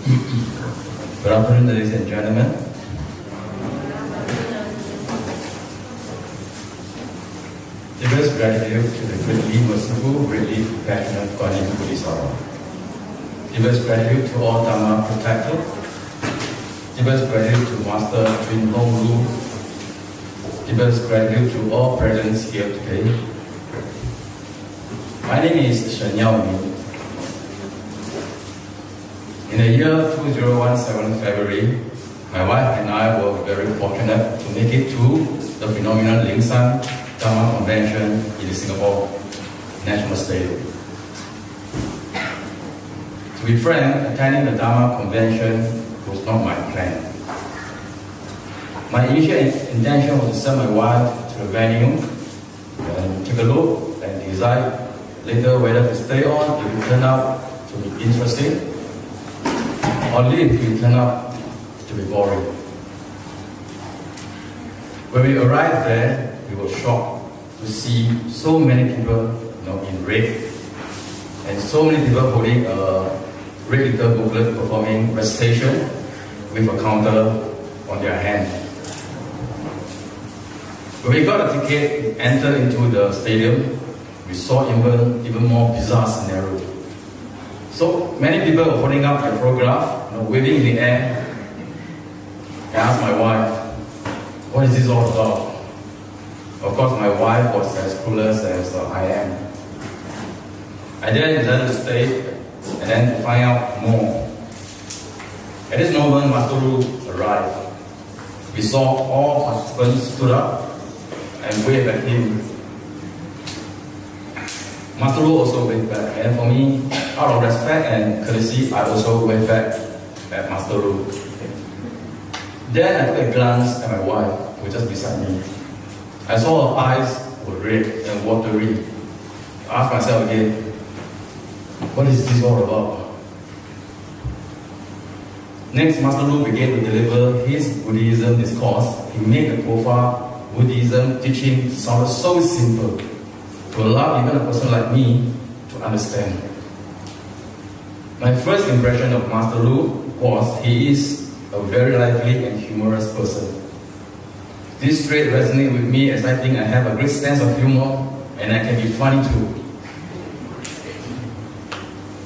Good afternoon, ladies and gentlemen. Deepest gratitude to the greatly merciful, greatly passionate Guan Bisa. Deepest gratitude to all Dharma protectors. Deepest gratitude to Master Twin Hong Lu. Deepest gratitude to all presents here today. My name is Xin Ling Fa Men. In the year 2017 February, my wife and I were very fortunate to make it to the phenomenal Lingshan Dharma Convention in the Singapore National Stadium. To be frank, attending the Dharma Convention was not my plan. My initial intention was to send my wife to the venue and take a look and decide later whether to stay on if it turned out to be interesting, or leave if it turned out to be boring. When we arrived there, we were shocked to see so many people in red, and so many people holding a red little booklet performing recitation with a counter on their hand. When we got a ticket to enter into the stadium, we saw even more bizarre scenario. So many people were holding up their photograph, waving in the air. I asked my wife, what is this all about? Of course, my wife was as clueless as I am. I then decided to stay and then to find out more. At this moment, Master Lu arrived. We saw all participants stood up and waved at him. Master Lu also waved back, and for me, out of respect and courtesy, I also waved back at Master Lu. Then I took a glance at my wife, who was just beside me. I saw her eyes were red and watery. I asked myself again, what is this all about? Next, Master Lu began to deliver his Buddhism discourse. He made the profile Buddhism teaching sounded so simple to allow even a person like me to understand. My first impression of Master Lu was he is a very lively and humorous person. This trait resonates with me as I think I have a great sense of humor and I can be funny too.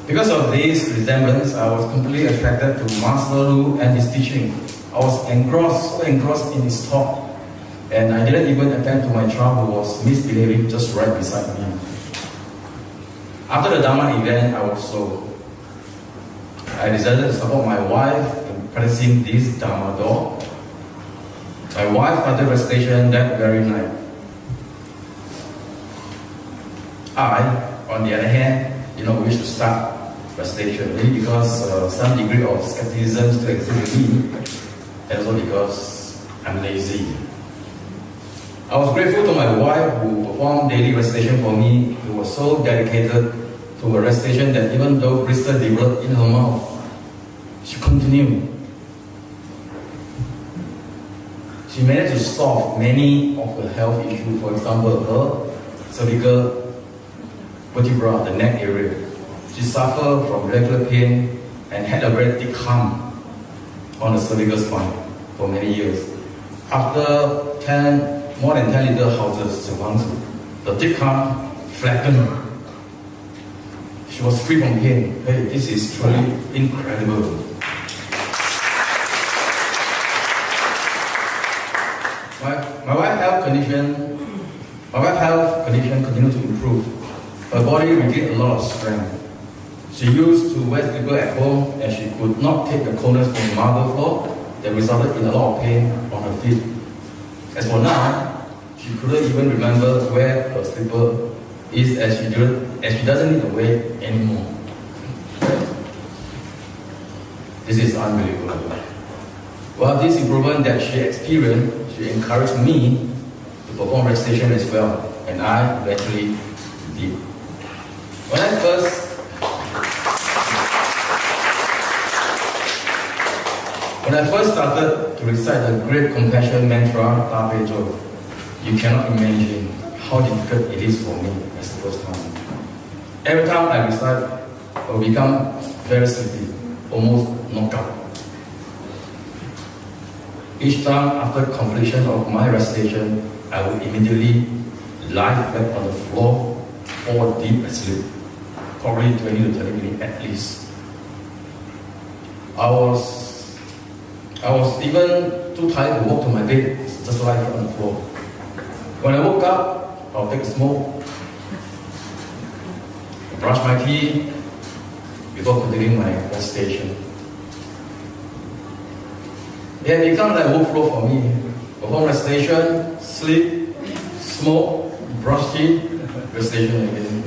Because of this resemblance, I was completely attracted to Master Lu and his teaching. I was so engrossed in his talk, and I didn't even attend to my child who was misbehaving just right beside me. After the Dharma event, I decided to support my wife in practicing this Dharma law. My wife started recitation that very night. I, on the other hand, did not wish to start recitation, really because some degree of skepticism still exists in me, and also because I'm lazy. I was grateful to my wife who performed daily recitation for me, who was so dedicated to a recitation that even though blister developed in her mouth, she continued. She managed to solve many of the health issues, for example, her cervical vertebra, the neck area. She suffered from regular pain and had a very thick hump on the cervical spine for many years. After more than 10 little houses, the thick hump flattened. She was free from pain. Hey, this is truly incredible. My wife's health condition continued to improve. Her body regained a lot of strength. She used to wear slippers at home and she could not take the coldness from the marble floor that resulted in a lot of pain on her feet. As for now, she couldn't even remember where her slipper is as she doesn't need to wear anymore. This is unbelievable. While this improvement that she experienced, she encouraged me to perform recitation as well, and I eventually did. When I first started to recite the great compassion mantra, you cannot imagine how difficult it is for me as the first time. Every time I recite, I will become very sleepy. almost knocked out. Each time after completion of my recitation, I would immediately lie back on the floor, fall deep asleep, probably 20 to 30 minutes at least. I was even too tired to walk to my bed, just lie on the floor. When I woke up, I'll take a smoke, brush my teeth before continuing my recitation. It had become like workflow for me. Perform recitation, sleep, smoke, brush teeth, recitation again.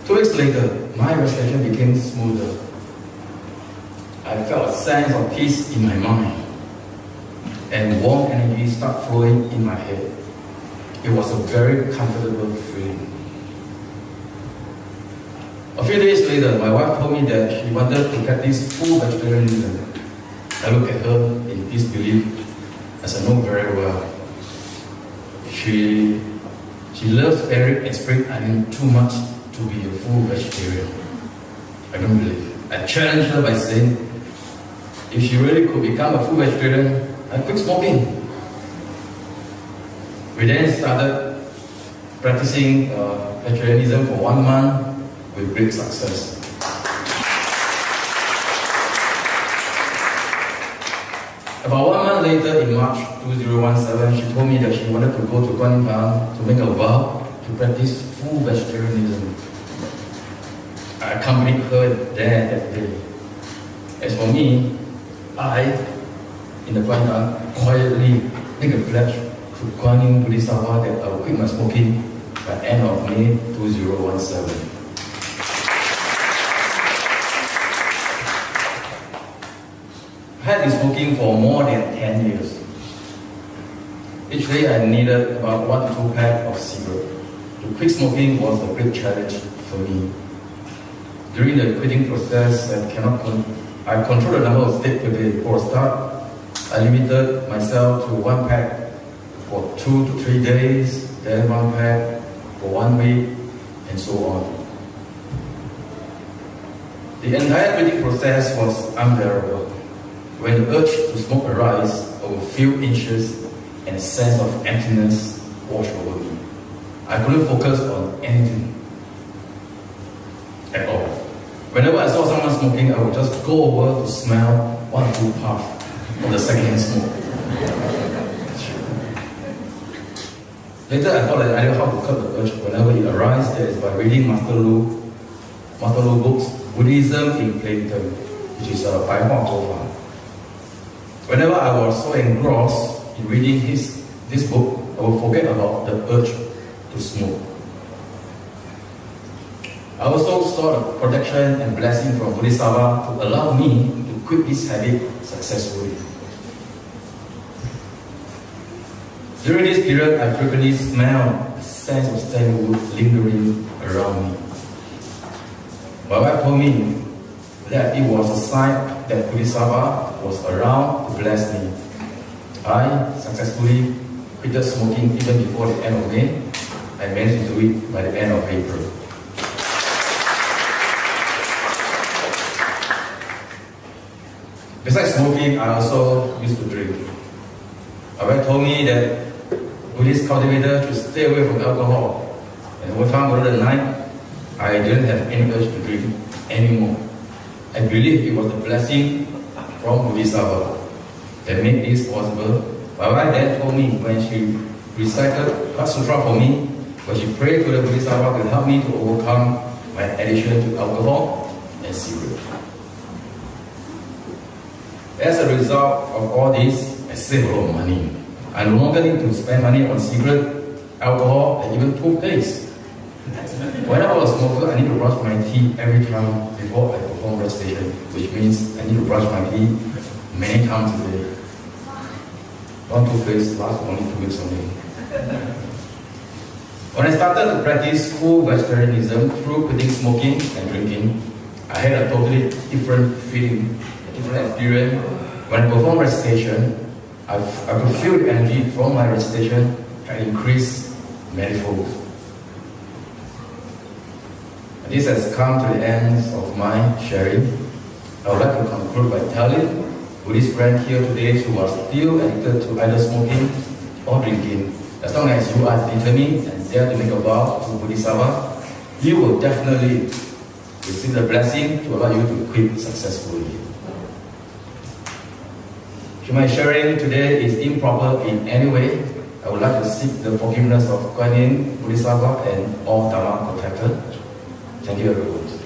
2 weeks later, my recitation became smoother. I felt a sense of peace in my mind, and warm energy started flowing in my head. It was a very comfortable feeling. A few days later, my wife told me that she wanted to practice full vegetarianism. I looked at her in disbelief, as I know very well. She loves Eric and spring onion too much to be a full vegetarian. I don't believe. I challenged her by saying, if she really could become a full vegetarian, I'd quit smoking. We then started practicing vegetarianism for 1 month with great success. About 1 month later, in March 2017, she told me that she wanted to go to Guan to make a vow to practice full vegetarianism. I accompanied her there that day. As for me, I, in the Guan quietly make a pledge to Guan Yin Bodhisattva that I will quit my smoking by the end of May 2017. I had been smoking for more than 10 years. Each day I needed about 1 to 2 packs of cigarettes. To quit smoking was a great challenge for me. During the quitting process, I controlled the number of sticks per day. For a start, I limited myself to 1 pack for 2 to 3 days, then 1 pack for 1 week, and so on. The entire quitting process was unbearable. When the urge to smoke arises, I would feel anxious and a sense of emptiness wash over me. I couldn't focus on anything at all. Whenever I saw someone smoking, I would just go over to smell 1 or 2 puffs of the secondhand smoke. Later, I thought that I knew how to curb the urge whenever it arises. That is by reading Master Lu books, Buddhism in Plain Terms, which is by Huang. Whenever I was so engrossed in reading this book, I would forget about the urge to smoke. I also sought protection and blessing from Bodhisattva to allow me to quit this habit successfully. During this period, I frequently smelled a sense of sandalwood lingering around me. My wife told me that it was a sign that Bodhisattva was around to bless me. I successfully quitted smoking even before the end of May. I managed to do it by the end of April. Besides smoking, I also used to drink. My wife told me that Buddhist cultivators should stay away from alcohol. And one time over the night, I didn't have any urge to drink anymore. I believe it was the blessing from Bodhisattva that made this possible. My wife then told me when she recited a sutra for me, when she prayed to the Bodhisattva to help me to overcome my addiction to alcohol and cigarette. As a result of all this, I saved a lot of money. I no longer need to spend money on cigarette, alcohol, and even toothpaste. When I was a smoker, I need to brush my teeth every time before I perform recitation, which means I need to brush my teeth many times a day. 1 toothpaste lasts only 2 weeks only. When I started to practice full vegetarianism through quitting smoking and drinking, I had a totally different feeling, a different experience. When I performed recitation, I could feel the energy from my recitation had increased manifold. This has come to the end of my sharing. I would like to conclude by telling Buddhist friends here today who are still addicted to either smoking or drinking, as long as you are determined and dare to make a vow to Bodhisattva, you will definitely receive the blessing to allow you to quit successfully. If my sharing today is improper in any way, I would like to seek the forgiveness of Guan Yin, Bodhisattva, and all Dharma protector. Thank you, everyone.